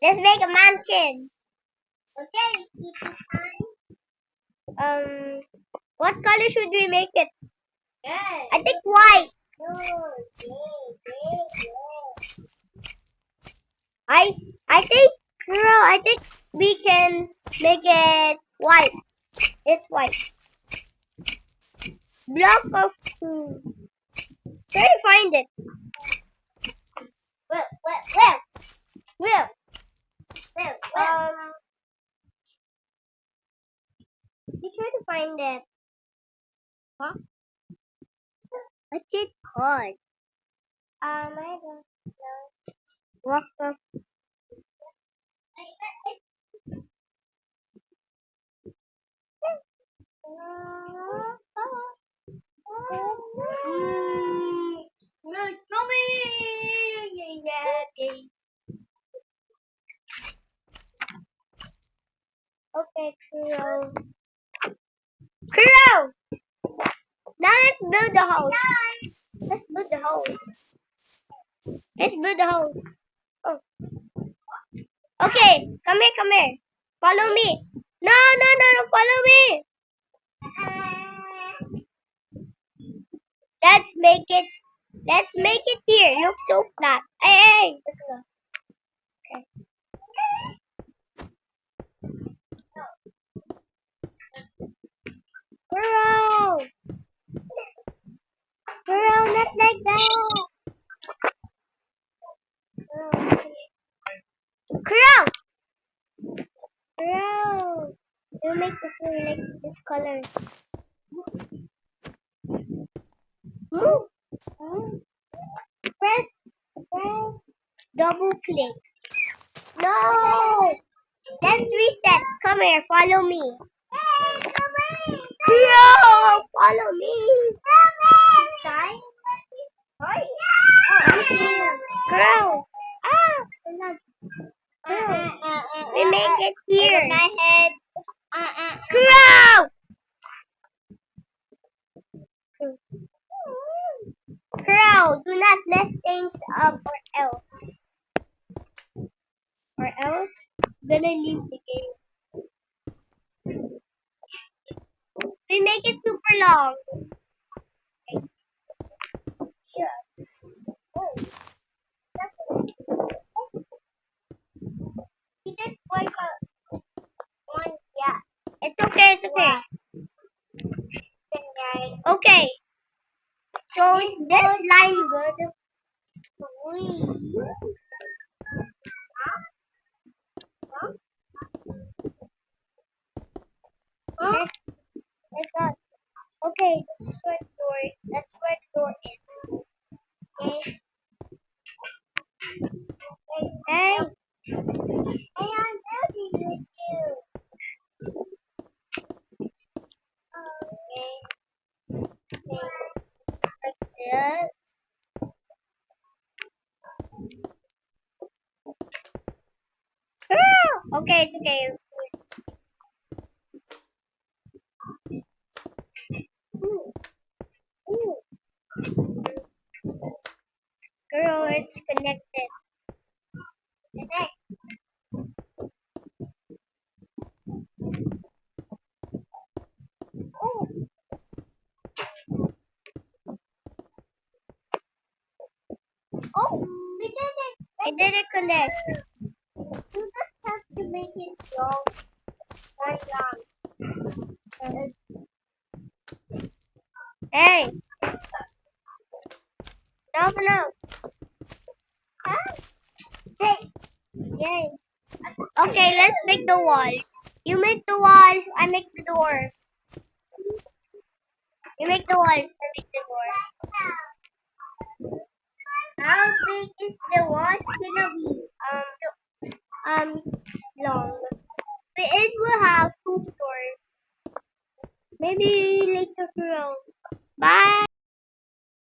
Let's make a mansion. Okay. What color should we make it? Red. I think white. I think, girl, I think we can make it white. It's white. Block of two. Try to find it. Where? You try to find it. Huh? What's it called? I don't know. Walk of. It's coming! Yeah. Okay, Crow. Crow! Now let's build the house. Let's build the house. Let's build the house. Oh. Okay, come here. Follow me. No, follow me. Let's make it here. Look so flat. Hey. Let's go. Okay. Girl, not like that. Girl, you make the floor like this color. Move. Press double click. No. Let's reset. Come here, follow me. Girl, follow me. Side. Girl. We make it here. My head. Girl. Girl, do not mess things up or else I'm gonna leave the game. We make it super long. Yes. Oh. He just one. Yeah. It's okay. Okay. So is this line good? Huh? Okay, this is where the door. That's where the door is. Okay. Hey. Hey, I'm building with you. Okay. Like this. Okay, it's okay. Girl, it's connected. Oh, we did it. It didn't connect. You just have to make it long. Hey. No. Huh? Hey. Yay. Okay, let's make the walls. You make the walls, I make the door. You make the walls, I make the door. How big is the wall gonna be?